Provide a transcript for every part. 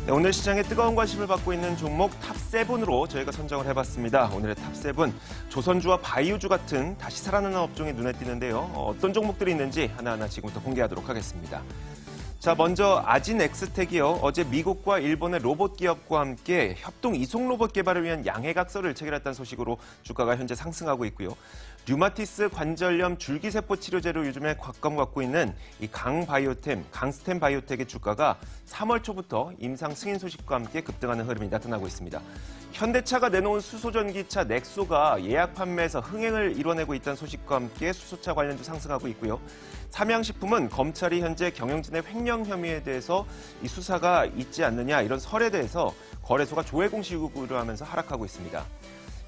네, 오늘 시장에 뜨거운 관심을 받고 있는 종목 탑7으로 저희가 선정을 해봤습니다. 오늘의 탑7, 조선주와 바이오주 같은 다시 살아나는 업종이 눈에 띄는데요. 어떤 종목들이 있는지 하나하나 지금부터 공개하도록 하겠습니다. 자, 먼저 아진엑스텍이요. 어제 미국과 일본의 로봇 기업과 함께 협동 이송 로봇 개발을 위한 양해각서를 체결했다는 소식으로 주가가 현재 상승하고 있고요. 류마티스 관절염 줄기세포 치료제로 요즘에 곽검 갖고 있는 이 강스템 바이오텍의 주가가 3월 초부터 임상 승인 소식과 함께 급등하는 흐름이 나타나고 있습니다. 현대차가 내놓은 수소전기차 넥소가 예약 판매에서 흥행을 이뤄내고 있다는 소식과 함께 수소차 관련주 상승하고 있고요. 삼양식품은 검찰이 현재 경영진의 횡령 혐의에 대해서 이 수사가 있지 않느냐 이런 설에 대해서 거래소가 조회 공시 요구를 하면서 하락하고 있습니다.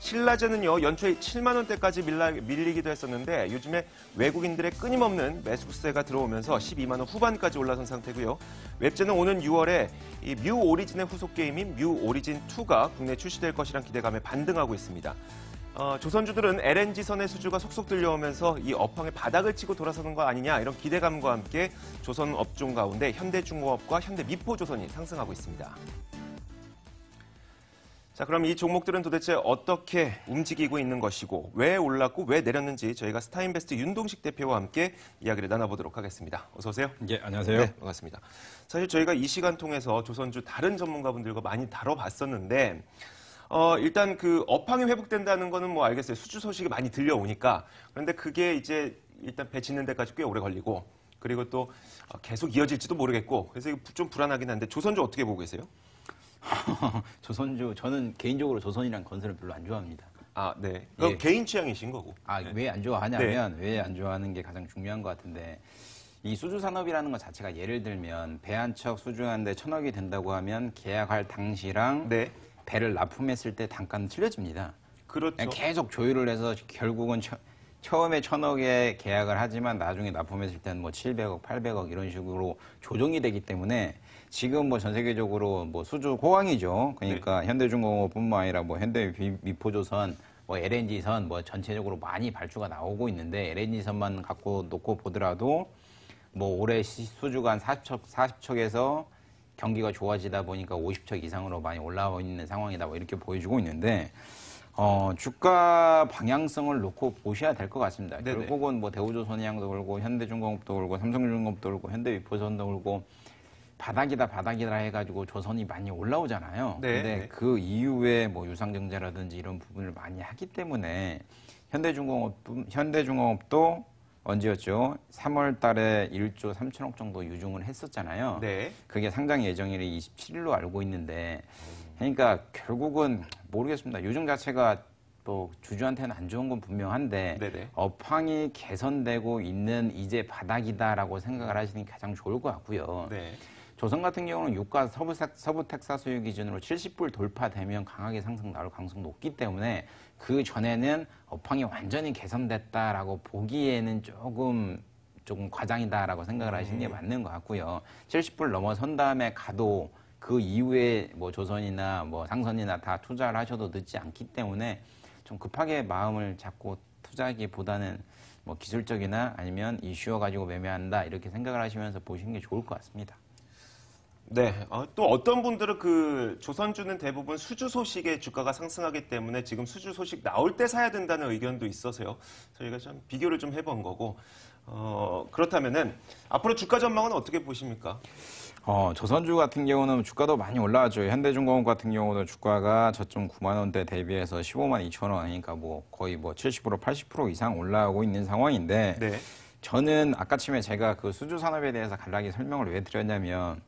신라제는요, 연초에 7만 원대까지 밀리기도 했었는데 요즘에 외국인들의 끊임없는 매수세가 들어오면서 12만 원 후반까지 올라선 상태고요. 웹제는 오는 6월에 이 뮤 오리진의 후속 게임인 뮤 오리진 2가 국내에 출시될 것이란 기대감에 반등하고 있습니다. 조선주들은 LNG선의 수주가 속속 들려오면서 이 업황의 바닥을 치고 돌아서는 거 아니냐 이런 기대감과 함께 조선 업종 가운데 현대중공업과 현대미포조선이 상승하고 있습니다. 자, 그럼 이 종목들은 도대체 어떻게 움직이고 있는 것이고 왜 올랐고 왜 내렸는지 저희가 스타인베스트 윤동식 대표와 함께 이야기를 나눠보도록 하겠습니다. 어서 오세요. 예, 안녕하세요. 네, 반갑습니다. 사실 저희가 이 시간 통해서 조선주 다른 전문가분들과 많이 다뤄봤었는데 일단 그 업황이 회복된다는 거는 뭐 알겠어요. 수주 소식이 많이 들려오니까. 그런데 그게 이제 일단 배 짓는 데까지 꽤 오래 걸리고 그리고 또 계속 이어질지도 모르겠고 그래서 좀 불안하긴 한데 조선주 어떻게 보고 계세요? 조선주, 저는 개인적으로 조선이랑 건설을 별로 안 좋아합니다. 아, 네. 그럼 예. 개인 취향이신 거고. 네. 왜 안 좋아하냐면, 왜 안 좋아하는 게 가장 중요한 것 같은데, 이 수주산업이라는 것 자체가 예를 들면, 배 한 척 수주하는데 1,000억이 된다고 하면 계약할 당시랑 네. 배를 납품했을 때 단가는 틀려집니다. 그렇죠. 계속 조율을 해서 결국은 처음에 1,000억에 계약을 하지만 나중에 납품했을 때는 뭐 700억, 800억 이런 식으로 조정이 되기 때문에 지금 뭐 전 세계적으로 뭐 수주 호황이죠. 그러니까 네. 현대중공업뿐만 아니라 뭐 현대미포조선, 뭐 LNG선 뭐 전체적으로 많이 발주가 나오고 있는데 LNG선만 갖고 놓고 보더라도 뭐 올해 수주가 한 40척에서 경기가 좋아지다 보니까 50척 이상으로 많이 올라와 있는 상황이다. 뭐 이렇게 보여주고 있는데 주가 방향성을 놓고 보셔야 될 것 같습니다. 네네. 결국은 뭐 대우조선해양도 그렇고 현대중공업도 그렇고 삼성중공업도 그렇고 현대위포선도 그렇고 바닥이다 해가지고 조선이 많이 올라오잖아요. 네. 근데 그 이후에 뭐 유상증자라든지 이런 부분을 많이 하기 때문에 현대중공업도 언제였죠? 3월 달에 1조 3천억 정도 유증을 했었잖아요. 네. 그게 상장 예정일이 27일로 알고 있는데 그러니까 결국은 모르겠습니다. 유증 자체가 또 주주한테는 안 좋은 건 분명한데 네네. 업황이 개선되고 있는 이제 바닥이다라고 생각을 하시는 게 가장 좋을 것 같고요. 네. 조선 같은 경우는 유가 서부텍사 수요 기준으로 70불 돌파되면 강하게 상승 나올 가능성이 높기 때문에 그 전에는 업황이 완전히 개선됐다라고 보기에는 조금 과장이다라고 생각을 하시는 게 맞는 것 같고요. 70불 넘어선 다음에 가도 그 이후에 뭐 조선이나 뭐 상선이나 다 투자를 하셔도 늦지 않기 때문에 좀 급하게 마음을 잡고 투자하기보다는 뭐 기술적이나 아니면 이슈어 가지고 매매한다 이렇게 생각을 하시면서 보시는 게 좋을 것 같습니다. 네. 또 어떤 분들은 그 조선주는 대부분 수주 소식에 주가가 상승하기 때문에 지금 수주 소식 나올 때 사야 된다는 의견도 있어서요. 저희가 좀 비교를 좀 해본 거고 그렇다면은 앞으로 주가 전망은 어떻게 보십니까? 조선주 같은 경우는 주가도 많이 올라왔죠. 현대중공업 같은 경우도 주가가 저점 9만 원대 대비해서 15만 2천 원, 그러니까 뭐 거의 뭐 70% 80% 이상 올라오고 있는 상황인데 네. 저는 아까쯤에 제가 그 수주 산업에 대해서 간략히 설명을 왜 드렸냐면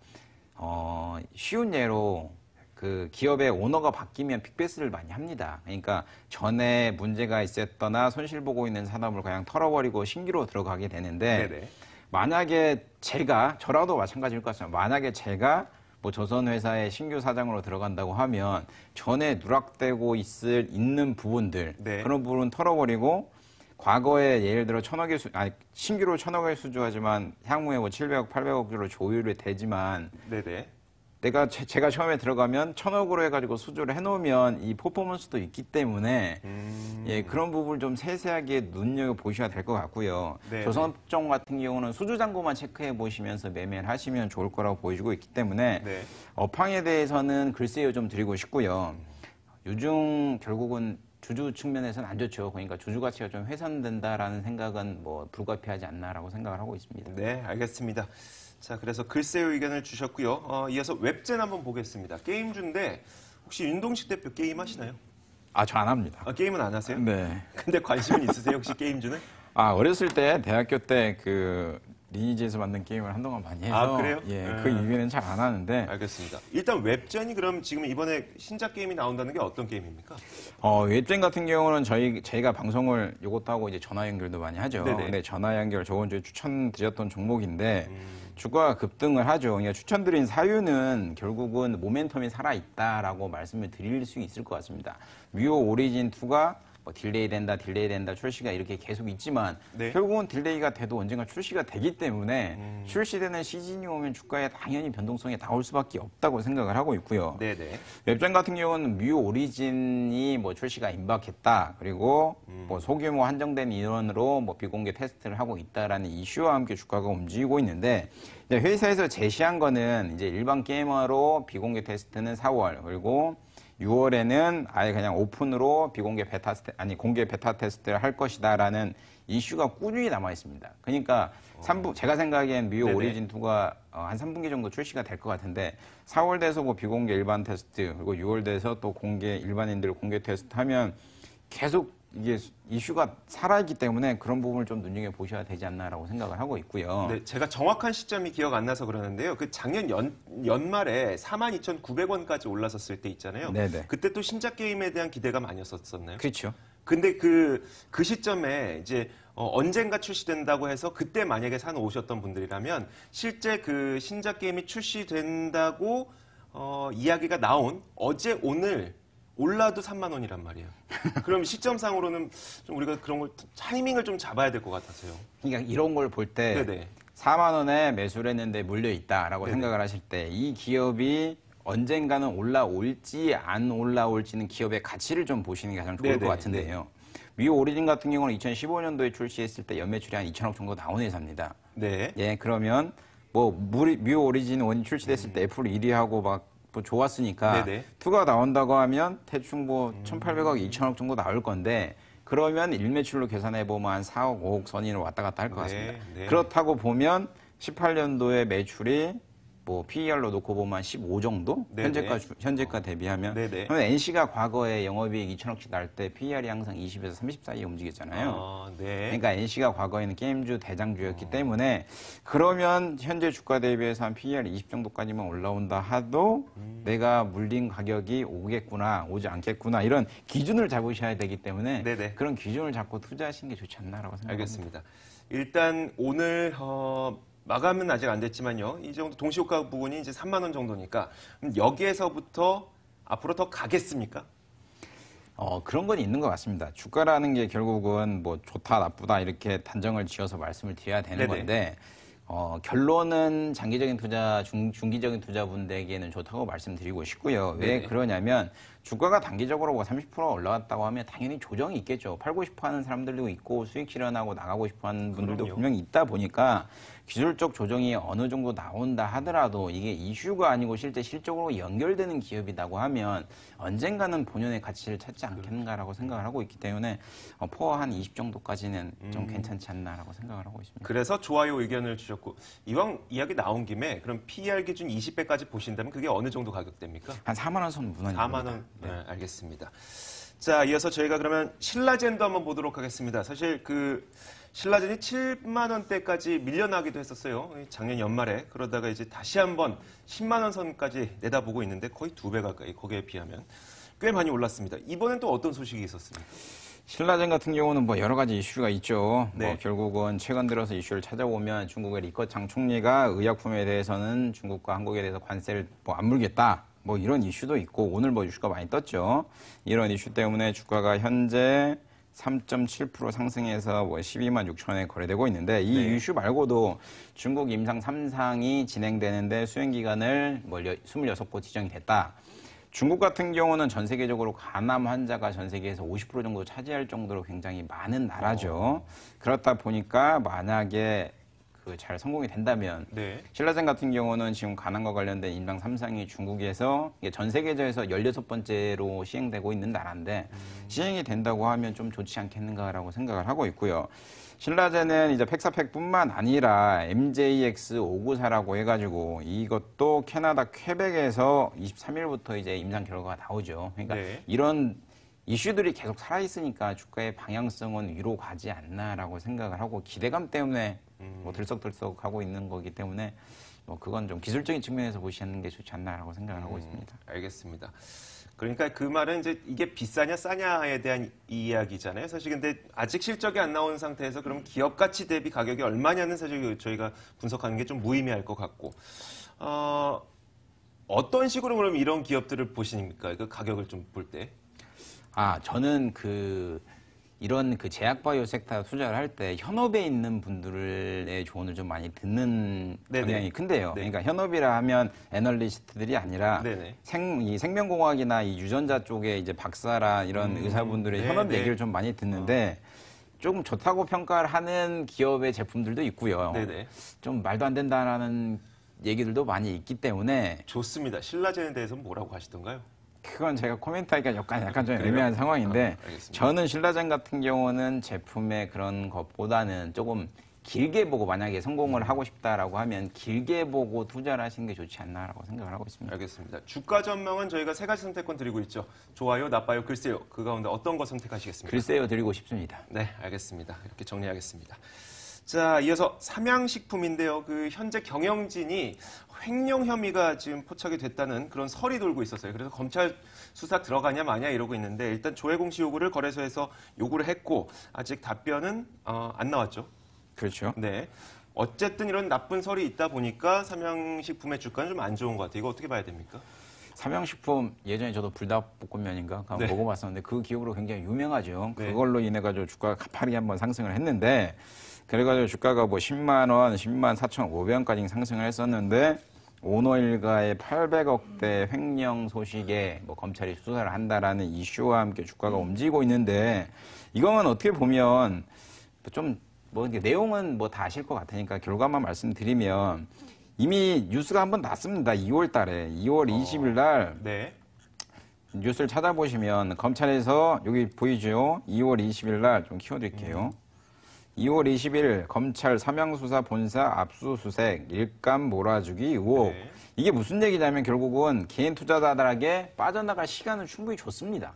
쉬운 예로 그 기업의 오너가 바뀌면 빅베스를 많이 합니다. 그러니까 전에 문제가 있었거나 손실 보고 있는 산업을 그냥 털어버리고 신규로 들어가게 되는데 네네. 만약에 저라도 마찬가지일 것 같습니다. 만약에 제가 뭐 조선회사의 신규 사장으로 들어간다고 하면 전에 누락되고 있는 부분들 네. 그런 부분 털어버리고 과거에 예를 들어 신규로 1,000억을 수주하지만 향후에 뭐 700억, 800억 주로 조율이 되지만 네네. 제가 처음에 들어가면 1,000억으로 해가지고 수주를 해놓으면 이 퍼포먼스도 있기 때문에 예, 그런 부분을 좀 세세하게 눈여겨보셔야 될 것 같고요. 네. 조선업종 같은 경우는 수주잔고만 체크해 보시면서 매매를 하시면 좋을 거라고 보여지고 있기 때문에 네. 업황에 대해서는 글쎄요 좀 드리고 싶고요. 요즘 결국은 주주 측면에서는 안 좋죠. 그러니까 주주 가치가 좀 훼손된다라는 생각은 뭐 불가피하지 않나라고 생각을 하고 있습니다. 네, 알겠습니다. 자, 그래서 글쎄요 의견을 주셨고요. 이어서 웹젠 한번 보겠습니다. 게임주인데 혹시 윤동식 대표 게임 하시나요? 저 안 합니다. 게임은 안 하세요? 네. 근데 관심은 있으세요? 혹시 게임주는? 어렸을 때 대학교 때 그 리니지에서 만든 게임을 한동안 많이 해서 그래요? 예, 그 이후에는 잘 안 하는데 알겠습니다. 일단 웹젠이 그럼 지금 이번에 신작 게임이 나온다는 게 어떤 게임입니까? 웹젠 같은 경우는 저희가 방송을 요것도 하고 이제 전화 연결도 많이 하죠. 네네. 근데 전화 연결 저번 주에 추천드렸던 종목인데 주가가 급등을 하죠. 그러니까 추천드린 사유는 결국은 모멘텀이 살아있다라고 말씀을 드릴 수 있을 것 같습니다. 뮤오 오리진 2가 뭐 딜레이 된다 출시가 이렇게 계속 있지만 네. 결국은 딜레이가 돼도 언젠가 출시가 되기 때문에 출시되는 시즌이 오면 주가에 당연히 변동성이 나올 수밖에 없다고 생각을 하고 있고요. 네네. 웹전 같은 경우는 뮤 오리진이 뭐 출시가 임박했다. 그리고 뭐 소규모 한정된 인원으로 뭐 비공개 테스트를 하고 있다라는 이슈와 함께 주가가 움직이고 있는데 회사에서 제시한 거는 이제 일반 게이머로 비공개 테스트는 4월 그리고 6월에는 아예 그냥 오픈으로 공개 베타 테스트를 할 것이다라는 이슈가 꾸준히 남아 있습니다. 그러니까 제가 생각엔 뮤 오리진 2가 한 3분기 정도 출시가 될 것 같은데 4월 돼서 뭐 비공개 일반 테스트 그리고 6월 돼서 또 공개 일반인들 공개 테스트 하면 계속 이게 이슈가 살아있기 때문에 그런 부분을 좀 눈여겨보셔야 되지 않나라고 생각을 하고 있고요. 네, 제가 정확한 시점이 기억 안 나서 그러는데요. 그 작년 연말에 42,900원까지 올라섰을 때 있잖아요. 네네. 그때 또 신작 게임에 대한 기대가 많이었었나요? 그렇죠. 근데 그 시점에 이제 언젠가 출시된다고 해서 그때 만약에 사놓으셨던 분들이라면 실제 그 신작 게임이 출시된다고 이야기가 나온 어제 오늘 올라도 3만 원이란 말이에요. 그럼 시점상으로는 좀 우리가 그런 걸 타이밍을 좀 잡아야 될 것 같아서요. 그러니까 이런 걸 볼 때 4만 원에 매수를 했는데 물려 있다라고 생각을 하실 때 이 기업이 언젠가는 올라올지 안 올라올지는 기업의 가치를 좀 보시는 게 가장 좋을 것 같은데요. 뮤 오리진 같은 경우는 2015년도에 출시했을 때 연매출이 한 2천억 정도 나온 회사입니다. 네. 예, 그러면 뭐 뮤 오리진 1이 출시됐을 때 애플 1위하고 막 뭐 좋았으니까 2가 나온다고 하면 대충 뭐 1,800억, 2천억 정도 나올 건데 그러면 일매출로 계산해 보면 한 4억, 5억 선이로 왔다 갔다 할 것 같습니다. 그렇다고 보면 18년도에 매출이 뭐 PER로 놓고 보면 한 15 정도? 현재가 대비하면. 그러면 NC가 과거에 영업이익 2천억씩 날 때 PER이 항상 20에서 30 사이에 움직였잖아요. 그러니까 NC가 과거에는 게임주 대장주였기 때문에 그러면 현재 주가 대비해서 한 PER 20 정도까지만 올라온다 하도 내가 물린 가격이 오겠구나, 오지 않겠구나 이런 기준을 잡으셔야 되기 때문에 그런 기준을 잡고 투자하시는 게 좋지 않나라고 생각합니다. 알겠습니다. 일단 오늘 마감은 아직 안 됐지만요. 이 정도 동시효과 부분이 이제 3만 원 정도니까 여기에서부터 앞으로 더 가겠습니까? 그런 건 있는 것 같습니다. 주가라는 게 결국은 뭐 좋다 나쁘다 이렇게 단정을 지어서 말씀을 드려야 되는 건데 결론은 장기적인 투자, 중기적인 투자분들에게는 좋다고 말씀드리고 싶고요. 왜 그러냐면 주가가 단기적으로 30% 올라왔다고 하면 당연히 조정이 있겠죠. 팔고 싶어 하는 사람들도 있고 수익 실현하고 나가고 싶어 하는 분들도 분명히 있다 보니까 기술적 조정이 어느 정도 나온다 하더라도 이게 이슈가 아니고 실제 실적으로 연결되는 기업이라고 하면 언젠가는 본연의 가치를 찾지 않겠는가라고 생각을 하고 있기 때문에 포화 한 20 정도까지는 좀 괜찮지 않나라고 생각을 하고 있습니다. 그래서 좋아요 의견을 주셨고 이왕 이야기 나온 김에 그럼 PER 기준 20배까지 보신다면 그게 어느 정도 가격대입니까? 한 4만 원 선 무난히 4만 원? 네, 알겠습니다. 자, 이어서 저희가 그러면 신라젠도 한번 보도록 하겠습니다. 사실 그 신라젠이 7만 원대까지 밀려나기도 했었어요. 작년 연말에. 그러다가 이제 다시 한번 10만 원 선까지 내다보고 있는데 거의 2배 가까이 거기에 비하면 꽤 많이 올랐습니다. 이번엔 또 어떤 소식이 있었습니까? 신라젠 같은 경우는 뭐 여러 가지 이슈가 있죠. 뭐 결국은 최근 들어서 이슈를 찾아보면 중국의 리커창 총리가 의약품에 대해서는 중국과 한국에 대해서 관세를 뭐 안 물겠다. 뭐 이런 이슈도 있고 오늘 뭐 이슈가 많이 떴죠. 이런 이슈 때문에 주가가 현재 3.7% 상승해서 뭐 12만 6천에 거래되고 있는데 이 네. 이슈 말고도 중국 임상 3상이 진행되는데 수행 기간을 뭐 26곳 지정이 됐다. 중국 같은 경우는 전 세계적으로 간암 환자가 전 세계에서 50% 정도 차지할 정도로 굉장히 많은 나라죠. 그렇다 보니까 만약에 잘 성공이 된다면 네. 신라젠 같은 경우는 지금 간암과 관련된 임상 3상이 중국에서 이게 전 세계에서 16번째로 시행되고 있는 나라인데 시행이 된다고 하면 좀 좋지 않겠는가라고 생각을 하고 있고요. 신라젠은 이제 팩사팩뿐만 아니라 MJX594라고 해가지고 이것도 캐나다 퀘벡에서 23일부터 이제 임상 결과가 나오죠. 그러니까 네. 이런 이슈들이 계속 살아있으니까 주가의 방향성은 위로 가지 않나라고 생각을 하고 기대감 때문에 뭐 들썩들썩하고 있는 거기 때문에 뭐 그건 좀 기술적인 측면에서 보시는 게 좋지 않나라고 생각을 하고 있습니다. 알겠습니다. 그러니까 그 말은 이제 이게 비싸냐 싸냐에 대한 이야기잖아요. 사실 근데 아직 실적이 안 나온 상태에서 그럼 기업 가치 대비 가격이 얼마냐는 사실 저희가 분석하는 게 좀 무의미할 것 같고 어떤 식으로 그럼 이런 기업들을 보십니까? 그 가격을 좀 볼 때. 저는 이런 제약바이오 섹터 투자를 할 때 현업에 있는 분들의 조언을 좀 많이 듣는 경향이 큰데요. 네. 그러니까 현업이라 하면 애널리스트들이 아니라 네네. 이 생명공학이나 이 유전자 쪽에 이제 박사라 이런 의사분들의 현업 네네. 얘기를 좀 많이 듣는데 조금 좋다고 평가를 하는 기업의 제품들도 있고요. 네네. 좀 말도 안 된다라는 얘기들도 많이 있기 때문에 좋습니다. 신라젠에 대해서는 뭐라고 하시던가요? 그건 제가 코멘트하기가 약간 좀 그래요? 애매한 상황인데 알겠습니다. 저는 신라젠 같은 경우는 제품의 그런 것보다는 조금 길게 보고 만약에 성공을 하고 싶다라고 하면 길게 보고 투자를 하시는 게 좋지 않나라고 생각을 하고 있습니다. 알겠습니다. 주가 전망은 저희가 세 가지 선택권 드리고 있죠. 좋아요, 나빠요, 글쎄요. 그 가운데 어떤 거 선택하시겠습니까? 글쎄요 드리고 싶습니다. 네, 알겠습니다. 이렇게 정리하겠습니다. 자, 이어서 삼양식품인데요. 현재 경영진이 횡령 혐의가 지금 포착이 됐다는 그런 설이 돌고 있었어요. 그래서 검찰 수사 들어가냐 마냐 이러고 있는데 일단 조회 공시 요구를 거래소에서 요구를 했고 아직 답변은 안 나왔죠. 그렇죠. 네. 어쨌든 이런 나쁜 설이 있다 보니까 삼양식품의 주가는 좀 안 좋은 것 같아요. 이거 어떻게 봐야 됩니까? 삼양식품 예전에 저도 불닭볶음면인가 한번 네. 먹어봤었는데 그 기업으로 굉장히 유명하죠. 네. 그걸로 인해 가지고 주가가 가파르게 한번 상승을 했는데 그래가지고 주가가 뭐 10만 원, 10만 4,500원까지 상승을 했었는데 오너일가의 800억대 횡령 소식에 뭐 검찰이 수사를 한다라는 이슈와 함께 주가가 움직이고 있는데 이건 어떻게 보면 좀 뭐 내용은 뭐 다 아실 것 같으니까 결과만 말씀드리면 이미 뉴스가 한번 났습니다. 2월 달에 2월 20일 날 네. 뉴스를 찾아보시면 검찰에서 여기 보이죠? 2월 20일 날 좀 키워드릴게요. 2월 20일 검찰 삼양수사 본사 압수수색 일감 몰아주기 의혹. 네. 이게 무슨 얘기냐면 결국은 개인 투자자들에게 빠져나갈 시간을 충분히 줬습니다.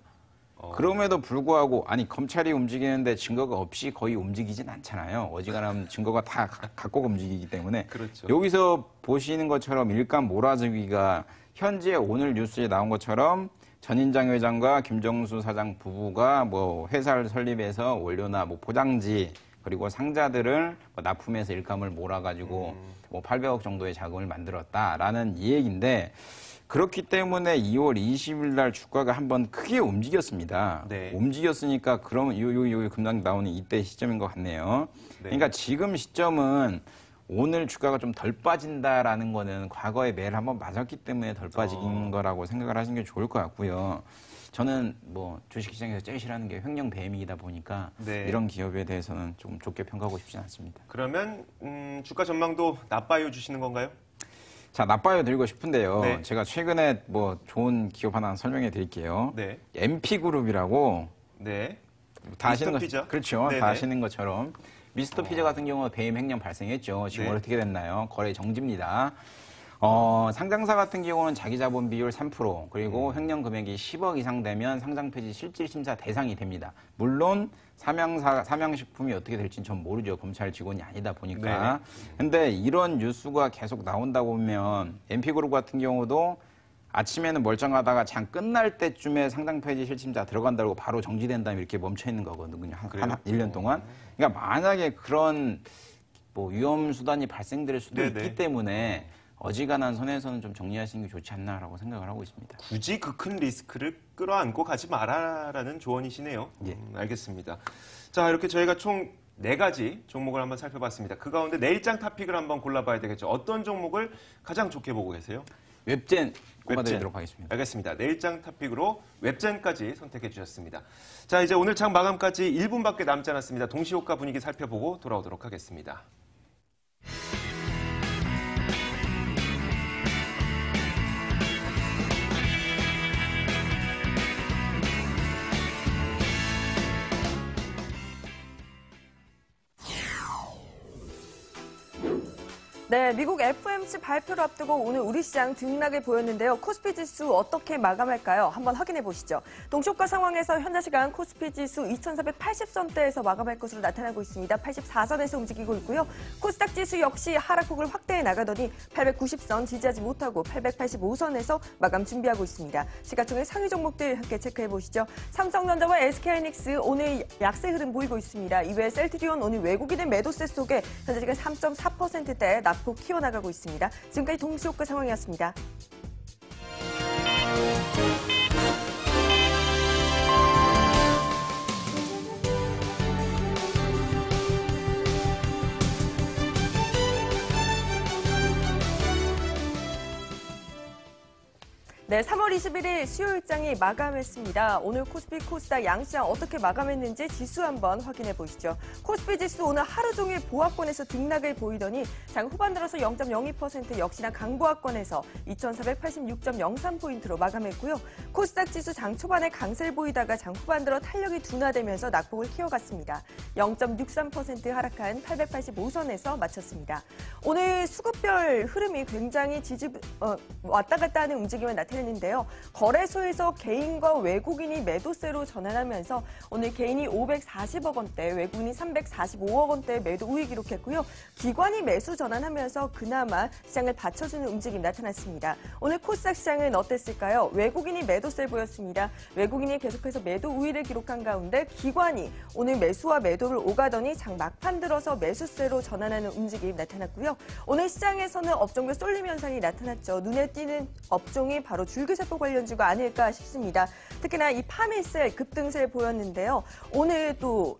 그럼에도 불구하고 검찰이 움직이는데 증거가 없이 거의 움직이진 않잖아요. 어지간하면 증거가 다 갖고 움직이기 때문에 그렇죠. 여기서 보시는 것처럼 일감 몰아주기가 현재 오늘 뉴스에 나온 것처럼 전인장 회장과 김정수 사장 부부가 뭐 회사를 설립해서 원료나 뭐 포장지 그리고 상자들을 납품해서 일감을 몰아가지고 뭐 800억 정도의 자금을 만들었다라는 이 얘기인데 그렇기 때문에 2월 20일 날 주가가 한번 크게 움직였습니다. 네. 움직였으니까 그러면 요 금방 나오는 이때 시점인 것 같네요. 네. 그러니까 지금 시점은 오늘 주가가 좀 덜 빠진다라는 거는 과거에 매를 한번 맞았기 때문에 덜 빠진 거라고 생각을 하시는 게 좋을 것 같고요. 저는 뭐 주식시장에서 제일 싫어하는 게 횡령 배임이다 보니까 네. 이런 기업에 대해서는 좀 좋게 평가하고 싶지 않습니다. 그러면 주가 전망도 나빠요 주시는 건가요? 자, 나빠요 드리고 싶은데요. 네. 제가 최근에 뭐 좋은 기업 하나 설명해 드릴게요. 네. MP그룹이라고 네. 다 아시는 미스터 피자? 그렇죠. 네네. 다 아시는 것처럼 미스터 피자 같은 경우는 배임 횡령 발생했죠. 지금 네. 어떻게 됐나요? 거래 정지입니다. 상장사 같은 경우는 자기 자본 비율 3% 그리고 횡령 금액이 10억 이상 되면 상장 폐지 실질 심사 대상이 됩니다. 물론 삼양식품이 어떻게 될지는 전 모르죠. 검찰 직원이 아니다 보니까. 근데 이런 뉴스가 계속 나온다 보면 MP그룹 같은 경우도 아침에는 멀쩡하다가 장 끝날 때쯤에 상장 폐지 실질심사 들어간다고 바로 정지된다면 이렇게 멈춰 있는 거거든요. 한 1년 동안. 그러니까 만약에 그런 뭐 위험 수단이 발생될 수도 네네. 있기 때문에 어지간한 선에서는 좀 정리하시는 게 좋지 않나라고 생각을 하고 있습니다. 굳이 그 큰 리스크를 끌어안고 가지 마라라는 조언이시네요. 예. 알겠습니다. 자, 이렇게 저희가 총 4가지 종목을 한번 살펴봤습니다. 그 가운데 내일장 탑픽을 한번 골라봐야 되겠죠. 어떤 종목을 가장 좋게 보고 계세요? 웹젠 꼽아드리도록 하겠습니다. 알겠습니다. 내일장 탑픽으로 웹젠까지 선택해 주셨습니다. 자, 이제 오늘 장 마감까지 1분밖에 남지 않았습니다. 동시효과 분위기 살펴보고 돌아오도록 하겠습니다. 네, 미국 FOMC 발표를 앞두고 오늘 우리 시장 등락을 보였는데요. 코스피 지수 어떻게 마감할까요? 한번 확인해 보시죠. 동시효과 상황에서 현재 시간 코스피 지수 2,480선대에서 마감할 것으로 나타나고 있습니다. 84선에서 움직이고 있고요. 코스닥 지수 역시 하락폭을 확대해 나가더니 890선 지지하지 못하고 885선에서 마감 준비하고 있습니다. 시가총액 상위 종목들 함께 체크해 보시죠. 삼성전자와 SK하이닉스 오늘 약세 흐름 보이고 있습니다. 이외에 셀트리온 오늘 외국인의 매도세 속에 현재 시간 3.4%대 낙폭 키워나가고 있습니다. 지금까지 동시효과 상황이었습니다. 네, 3월 21일 수요일장이 마감했습니다. 오늘 코스피, 코스닥 양시장 어떻게 마감했는지 지수 한번 확인해 보시죠. 코스피 지수 오늘 하루 종일 보합권에서 등락을 보이더니 장 후반 들어서 0.02% 역시나 강보합권에서 2,486.03포인트로 마감했고요. 코스닥 지수 장 초반에 강세를 보이다가 장 후반 들어 탄력이 둔화되면서 낙폭을 키워갔습니다. 0.63% 하락한 885선에서 마쳤습니다. 오늘 수급별 흐름이 굉장히 왔다 갔다 하는 움직임을 나타냈는데요. 거래소에서 개인과 외국인이 매도세로 전환하면서 오늘 개인이 540억 원대, 외국인이 345억 원대 매도 우위 기록했고요. 기관이 매수 전환하면서 그나마 시장을 받쳐주는 움직임이 나타났습니다. 오늘 코스닥 시장은 어땠을까요? 외국인이 매도세를 보였습니다. 외국인이 계속해서 매도 우위를 기록한 가운데 기관이 오늘 매수와 매도를 오가더니 장 막판 들어서 매수세로 전환하는 움직임이 나타났고요. 오늘 시장에서는 업종별 쏠림 현상이 나타났죠. 눈에 띄는 업종이 바로 줄기세포 관련주가 아닐까 싶습니다. 특히나 이 파미셀 급등세를 보였는데요. 오늘 또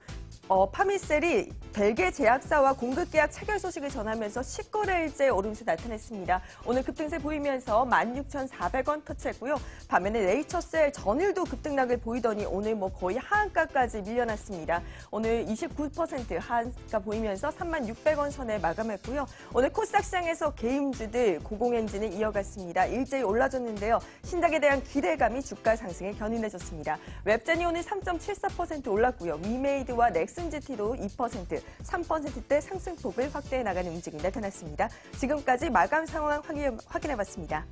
파미셀이 벨기에 제약사와 공급 계약 체결 소식을 전하면서 10거래일째 오름세 나타냈습니다. 오늘 급등세 보이면서 16,400원 터치했고요. 반면에 네이처셀 전일도 급등락을 보이더니 오늘 거의 하한가까지 밀려났습니다. 오늘 29% 하한가 보이면서 36,600원 선에 마감했고요. 오늘 코스닥 시장에서 게임주들 고공행진을 이어갔습니다. 일제히 올라줬는데요. 신작에 대한 기대감이 주가 상승에 견인해줬습니다. 웹젠이 오늘 3.74% 올랐고요. 위메이드와 넥슨GT도 2%, 3%대 상승폭을 확대해 나가는 움직임이 나타났습니다. 지금까지 마감 상황 확인해봤습니다.